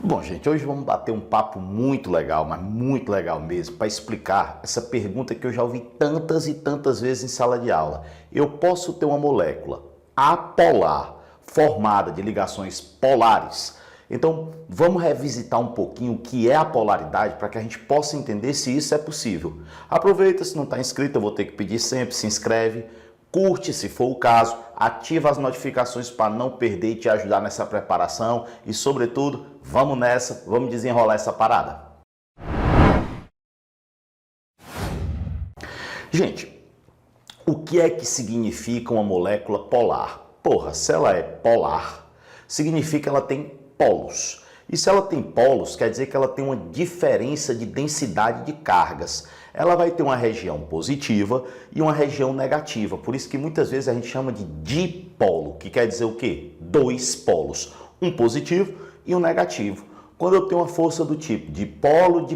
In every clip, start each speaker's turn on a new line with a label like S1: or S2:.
S1: Bom, gente, hoje vamos bater um papo muito legal, mas muito legal mesmo, para explicar essa pergunta que eu já ouvi tantas e tantas vezes em sala de aula. Eu posso ter uma molécula apolar, formada de ligações polares? Então, vamos revisitar um pouquinho o que é a polaridade para que a gente possa entender se isso é possível. Aproveita, se não está inscrito, eu vou ter que pedir sempre, se inscreve. Curte se for o caso, ativa as notificações para não perder e te ajudar nessa preparação e, sobretudo, vamos nessa, vamos desenrolar essa parada. Gente, o que é que significa uma molécula polar? Porra, se ela é polar, significa que ela tem polos. E se ela tem polos, quer dizer que ela tem uma diferença de densidade de cargas. Ela vai ter uma região positiva e uma região negativa. Por isso que muitas vezes a gente chama de dipolo, que quer dizer o quê? Dois polos, um positivo e um negativo. Quando eu tenho uma força do tipo dipolo,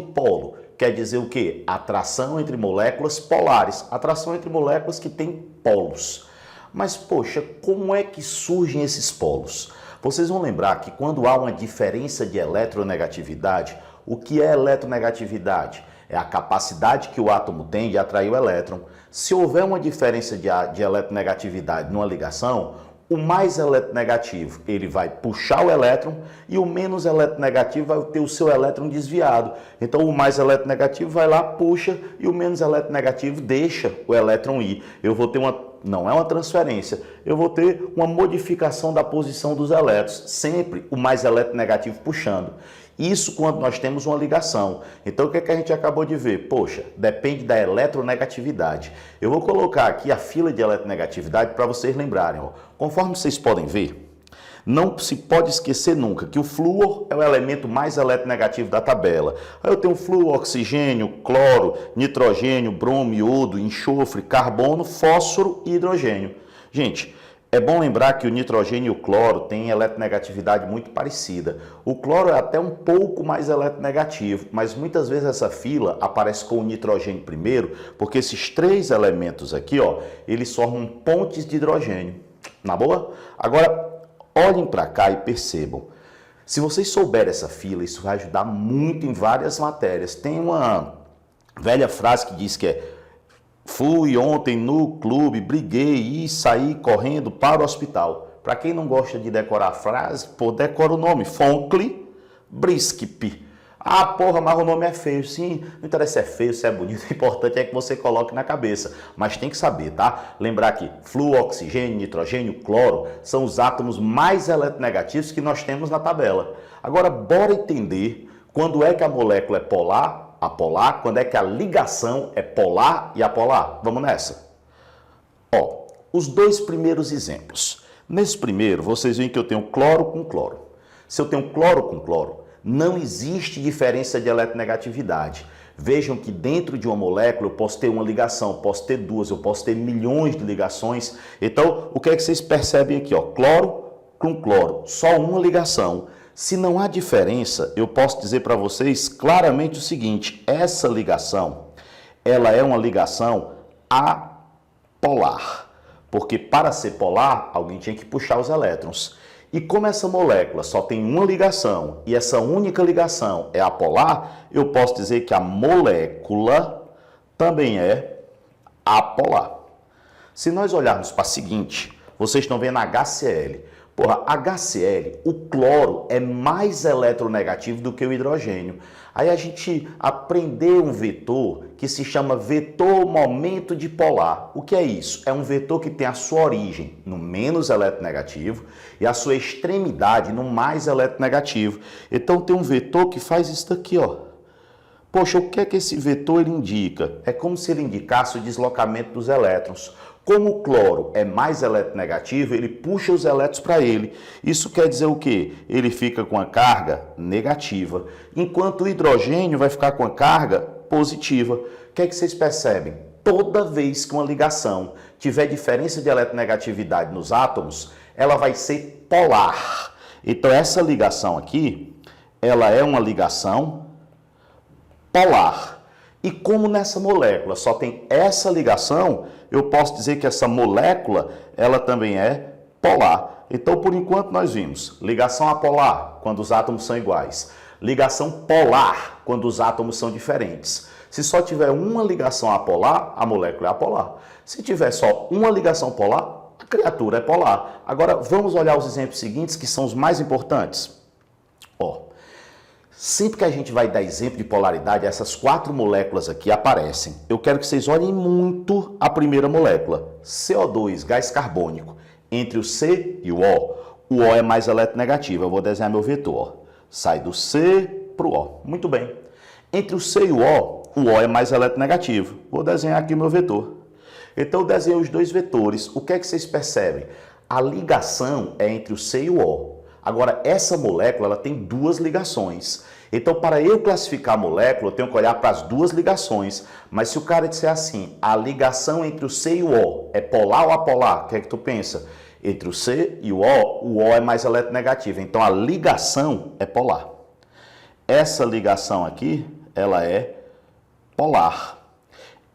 S1: quer dizer o quê? Atração entre moléculas polares, atração entre moléculas que têm polos. Mas, poxa, como é que surgem esses polos? Vocês vão lembrar que quando há uma diferença de eletronegatividade, o que é eletronegatividade? É a capacidade que o átomo tem de atrair o elétron. Se houver uma diferença de eletronegatividade numa ligação, o mais eletronegativo ele vai puxar o elétron e o menos eletronegativo vai ter o seu elétron desviado. Então o mais eletronegativo vai lá, puxa, e o menos eletronegativo deixa o elétron ir. Eu vou ter não é uma transferência, eu vou ter uma modificação da posição dos elétrons, sempre o mais eletronegativo puxando. Isso quando nós temos uma ligação. Então o que é que a gente acabou de ver? Poxa, depende da eletronegatividade. Eu vou colocar aqui a fila de eletronegatividade para vocês lembrarem. Ó. Conforme vocês podem ver, não se pode esquecer nunca que o flúor é o elemento mais eletronegativo da tabela. Aí eu tenho flúor, oxigênio, cloro, nitrogênio, bromo, iodo, enxofre, carbono, fósforo e hidrogênio. Gente, é bom lembrar que o nitrogênio e o cloro têm eletronegatividade muito parecida. O cloro é até um pouco mais eletronegativo, mas muitas vezes essa fila aparece com o nitrogênio primeiro, porque esses três elementos aqui, ó, eles formam pontes de hidrogênio. Na boa? Agora, olhem para cá e percebam. Se vocês souberem essa fila, isso vai ajudar muito em várias matérias. Tem uma velha frase que diz que é: fui ontem no clube, briguei e saí correndo para o hospital. Para quem não gosta de decorar a frase, pô, decora o nome. Fonkle Briskip. Ah, porra, mas o nome é feio. Sim, não interessa se é feio, se é bonito. O importante é que você coloque na cabeça. Mas tem que saber, tá? Lembrar que flúor, oxigênio, nitrogênio, cloro são os átomos mais eletronegativos que nós temos na tabela. Agora, bora entender quando é que a molécula é polar, apolar, quando é que a ligação é polar e apolar. Vamos nessa? Ó, os dois primeiros exemplos. Nesse primeiro, vocês veem que eu tenho cloro com cloro. Se eu tenho cloro com cloro, não existe diferença de eletronegatividade. Vejam que dentro de uma molécula eu posso ter uma ligação, posso ter duas, eu posso ter milhões de ligações. Então, o que é que vocês percebem aqui? Ó? Cloro com cloro, só uma ligação. Se não há diferença, eu posso dizer para vocês claramente o seguinte: essa ligação, ela é uma ligação apolar. Porque para ser polar, alguém tinha que puxar os elétrons. E como essa molécula só tem uma ligação e essa única ligação é apolar, eu posso dizer que a molécula também é apolar. Se nós olharmos para a seguinte, vocês estão vendo HCl. Porra, HCl, o cloro é mais eletronegativo do que o hidrogênio. Aí a gente aprendeu um vetor que se chama vetor momento dipolar. O que é isso? É um vetor que tem a sua origem no menos eletronegativo e a sua extremidade no mais eletronegativo. Então tem um vetor que faz isso daqui, ó. Poxa, o que é que esse vetor ele indica? É como se ele indicasse o deslocamento dos elétrons. Como o cloro é mais eletronegativo, ele puxa os elétrons para ele. Isso quer dizer o quê? Ele fica com a carga negativa, enquanto o hidrogênio vai ficar com a carga positiva. O que é que vocês percebem? Toda vez que uma ligação tiver diferença de eletronegatividade nos átomos, ela vai ser polar. Então essa ligação aqui, ela é uma ligação polar. E como nessa molécula só tem essa ligação, eu posso dizer que essa molécula, ela também é polar. Então, por enquanto, nós vimos ligação apolar, quando os átomos são iguais. Ligação polar, quando os átomos são diferentes. Se só tiver uma ligação apolar, a molécula é apolar. Se tiver só uma ligação polar, a criatura é polar. Agora, vamos olhar os exemplos seguintes, que são os mais importantes. Sempre que a gente vai dar exemplo de polaridade, essas 4 moléculas aqui aparecem. Eu quero que vocês olhem muito a primeira molécula, CO2, gás carbônico. Entre o C e o O é mais eletronegativo. Eu vou desenhar meu vetor. Sai do C para o O. Muito bem. Entre o C e o O é mais eletronegativo. Vou desenhar aqui o meu vetor. Então, eu desenhei os 2 vetores. O que é que vocês percebem? A ligação é entre o C e o O. Agora, essa molécula ela tem 2 ligações. Então, para eu classificar a molécula, eu tenho que olhar para as 2 ligações. Mas se o cara disser assim, a ligação entre o C e o O é polar ou apolar, o que é que tu pensa? Entre o C e o O é mais eletronegativo. Então, a ligação é polar. Essa ligação aqui, ela é polar.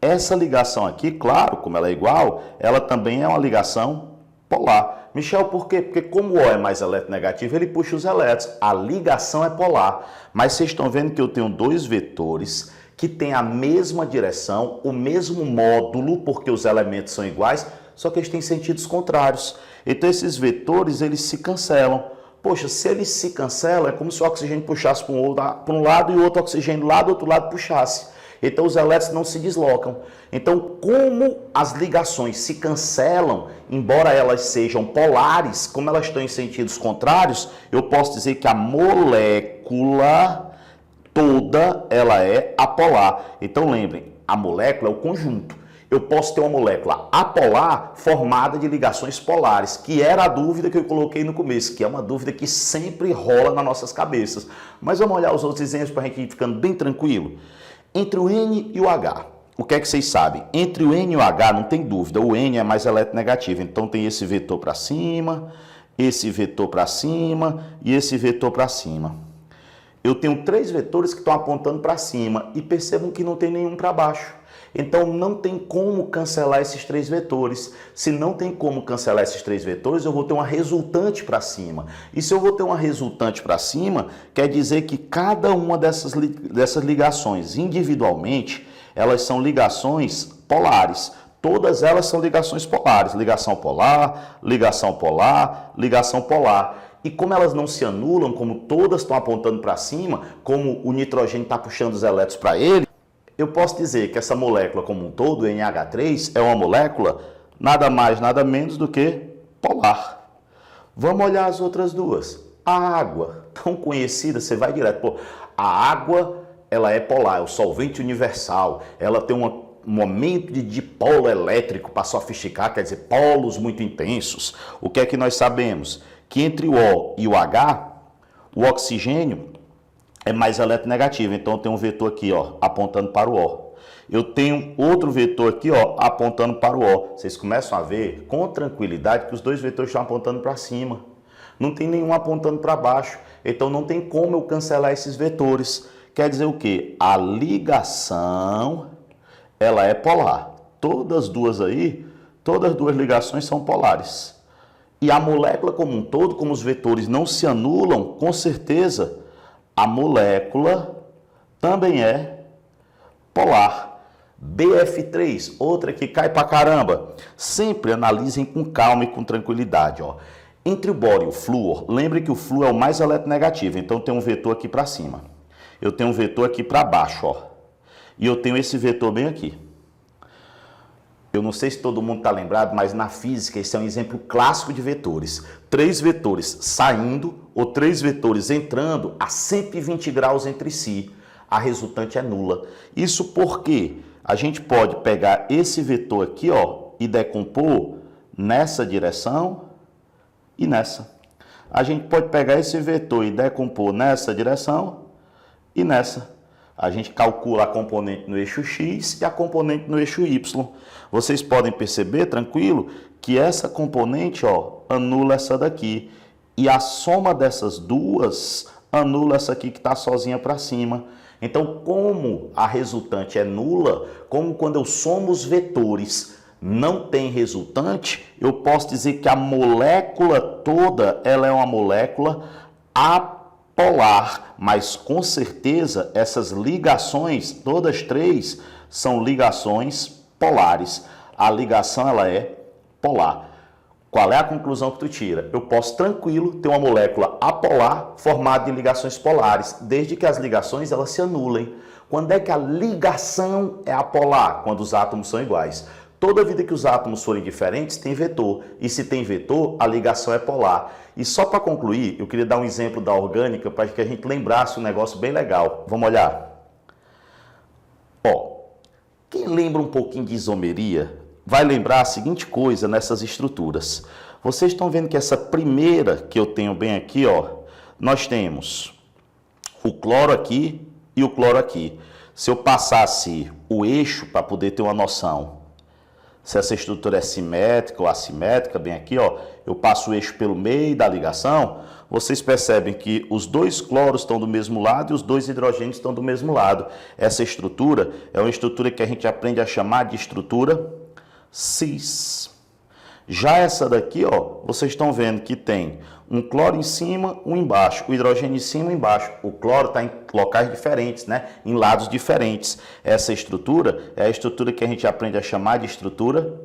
S1: Essa ligação aqui, claro, como ela é igual, ela também é uma ligação polar. Michel, por quê? Porque como o O é mais eletronegativo, ele puxa os elétrons. A ligação é polar. Mas vocês estão vendo que eu tenho 2 vetores que têm a mesma direção, o mesmo módulo, porque os elementos são iguais, só que eles têm sentidos contrários. Então, esses vetores, eles se cancelam. Poxa, se eles se cancelam, é como se o oxigênio puxasse para um lado e o outro oxigênio lá do outro lado puxasse. Então, os elétrons não se deslocam. Então, como as ligações se cancelam, embora elas sejam polares, como elas estão em sentidos contrários, eu posso dizer que a molécula toda ela é apolar. Então, lembrem, a molécula é o conjunto. Eu posso ter uma molécula apolar formada de ligações polares, que era a dúvida que eu coloquei no começo, que é uma dúvida que sempre rola nas nossas cabeças. Mas vamos olhar os outros exemplos para a gente ir ficando bem tranquilo. Entre o N e o H, o que é que vocês sabem? Entre o N e o H não tem dúvida, o N é mais eletronegativo, então tem esse vetor para cima, esse vetor para cima e esse vetor para cima. Eu tenho 3 vetores que estão apontando para cima e percebam que não tem nenhum para baixo. Então, não tem como cancelar esses 3 vetores. Se não tem como cancelar esses 3 vetores, eu vou ter uma resultante para cima. E se eu vou ter uma resultante para cima, quer dizer que cada uma dessas ligações, individualmente, elas são ligações polares. Todas elas são ligações polares. Ligação polar, ligação polar, ligação polar. E como elas não se anulam, como todas estão apontando para cima, como o nitrogênio está puxando os elétrons para ele, eu posso dizer que essa molécula como um todo, o NH3, é uma molécula nada mais, nada menos do que polar. Vamos olhar as outras 2. A água, tão conhecida, você vai direto. Pô, a água, ela é polar, é o solvente universal. Ela tem um momento de dipolo elétrico para sofisticar, quer dizer, polos muito intensos. O que é que nós sabemos? Que entre o O e o H, o oxigênio é mais eletronegativo. Então, eu tenho um vetor aqui, ó, apontando para o O. Eu tenho outro vetor aqui, ó, apontando para o O. Vocês começam a ver com tranquilidade que os 2 vetores estão apontando para cima. Não tem nenhum apontando para baixo. Então, não tem como eu cancelar esses vetores. Quer dizer o quê? A ligação, ela é polar. Todas as 2 aí, todas as 2 ligações são polares. E a molécula como um todo, como os vetores não se anulam, com certeza, a molécula também é polar. BF3, outra que cai pra caramba. Sempre analisem com calma e com tranquilidade. Ó. Entre o bório e o flúor, lembre que o flúor é o mais eletronegativo. Então, tem um vetor aqui para cima. Eu tenho um vetor aqui para baixo. Ó. E eu tenho esse vetor bem aqui. Eu não sei se todo mundo está lembrado, mas na física esse é um exemplo clássico de vetores. 3 vetores saindo ou 3 vetores entrando a 120 graus entre si. A resultante é nula. Isso porque a gente pode pegar esse vetor aqui, ó, e decompor nessa direção e nessa. A gente pode pegar esse vetor e decompor nessa direção e nessa. A gente calcula a componente no eixo X e a componente no eixo Y. Vocês podem perceber, tranquilo, que essa componente, ó, anula essa daqui. E a soma dessas 2 anula essa aqui que está sozinha para cima. Então, como a resultante é nula, como quando eu somo os vetores não tem resultante, eu posso dizer que a molécula toda ela é uma molécula apolar, mas com certeza essas ligações, todas três, são ligações polares. A ligação ela é polar. Qual é a conclusão que tu tira? Eu posso tranquilo ter uma molécula apolar formada de ligações polares, desde que as ligações elas se anulem. Quando é que a ligação é apolar? Quando os átomos são iguais. Toda vida que os átomos forem diferentes tem vetor, e se tem vetor, a ligação é polar. E só para concluir, eu queria dar um exemplo da orgânica para que a gente lembrasse um negócio bem legal. Vamos olhar? Ó, quem lembra um pouquinho de isomeria vai lembrar a seguinte coisa nessas estruturas. Vocês estão vendo que essa primeira que eu tenho bem aqui, ó, nós temos o cloro aqui e o cloro aqui. Se eu passasse o eixo para poder ter uma noção se essa estrutura é simétrica ou assimétrica, bem aqui, ó, eu passo o eixo pelo meio da ligação, vocês percebem que os dois cloros estão do mesmo lado e os dois hidrogênios estão do mesmo lado. Essa estrutura é uma estrutura que a gente aprende a chamar de estrutura cis. Já essa daqui, ó, vocês estão vendo que tem um cloro em cima, um embaixo, o hidrogênio em cima e embaixo. O cloro está em locais diferentes, né? Em lados diferentes. Essa estrutura é a estrutura que a gente aprende a chamar de estrutura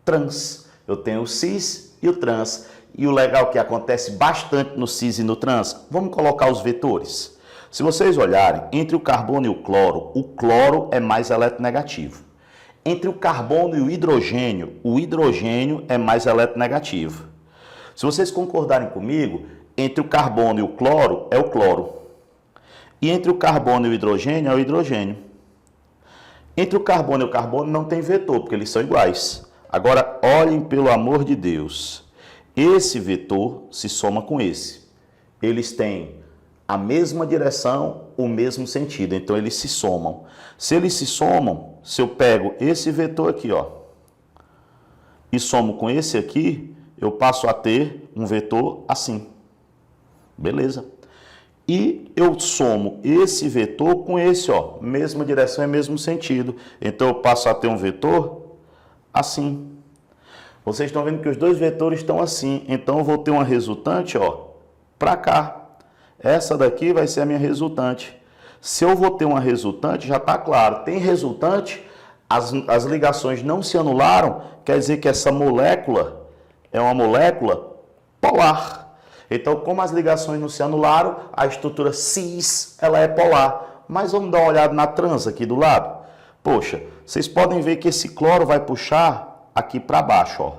S1: trans. Eu tenho o cis e o trans. E o legal que acontece bastante no cis e no trans, vamos colocar os vetores. Se vocês olharem, entre o carbono e o cloro é mais eletronegativo. Entre o carbono e o hidrogênio é mais eletronegativo. Se vocês concordarem comigo, entre o carbono e o cloro é o cloro. E entre o carbono e o hidrogênio é o hidrogênio. Entre o carbono e o carbono não tem vetor, porque eles são iguais. Agora, olhem pelo amor de Deus. Esse vetor se soma com esse. Eles têm a mesma direção, o mesmo sentido. Então, eles se somam. Se eles se somam, se eu pego esse vetor aqui, ó, e somo com esse aqui, eu passo a ter um vetor assim. Beleza. E eu somo esse vetor com esse, ó, mesma direção e mesmo sentido. Então, eu passo a ter um vetor assim. Vocês estão vendo que os dois vetores estão assim. Então, eu vou ter uma resultante, ó, para cá. Essa daqui vai ser a minha resultante. Se eu vou ter uma resultante, já está claro. Tem resultante, as ligações não se anularam, quer dizer que essa molécula é uma molécula polar. Então, como as ligações não se anularam, a estrutura cis ela é polar. Mas vamos dar uma olhada na trans aqui do lado. Poxa, vocês podem ver que esse cloro vai puxar aqui para baixo, ó.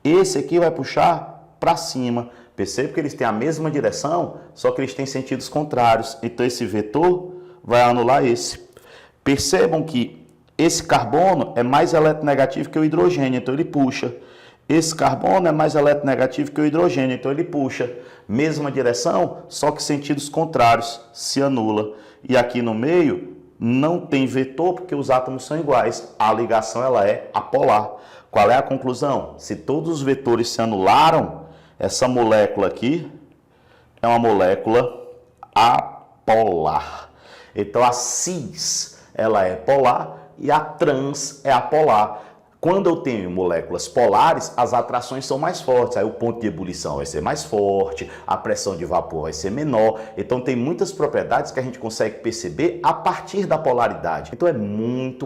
S1: Esse aqui vai puxar para cima. Percebe que eles têm a mesma direção, só que eles têm sentidos contrários. Então, esse vetor vai anular esse. Percebam que esse carbono é mais eletronegativo que o hidrogênio, então ele puxa. Esse carbono é mais eletronegativo que o hidrogênio, então ele puxa. Mesma direção, só que sentidos contrários, se anula. E aqui no meio não tem vetor porque os átomos são iguais. A ligação ela é apolar. Qual é a conclusão? Se todos os vetores se anularam, essa molécula aqui é uma molécula apolar. Então, a cis, ela é polar e a trans é apolar. Quando eu tenho moléculas polares, as atrações são mais fortes. Aí o ponto de ebulição vai ser mais forte, a pressão de vapor vai ser menor. Então tem muitas propriedades que a gente consegue perceber a partir da polaridade. Então é muito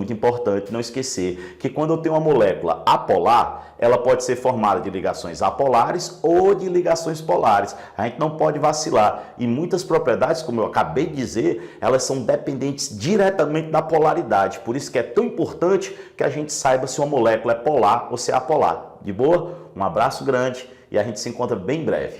S1: importante não esquecer que quando eu tenho uma molécula apolar, ela pode ser formada de ligações apolares ou de ligações polares. A gente não pode vacilar. E muitas propriedades, como eu acabei de dizer, elas são dependentes diretamente da polaridade. Por isso que é tão importante que a gente saiba se uma molécula é polar ou se é apolar. De boa? Um abraço grande e a gente se encontra bem breve.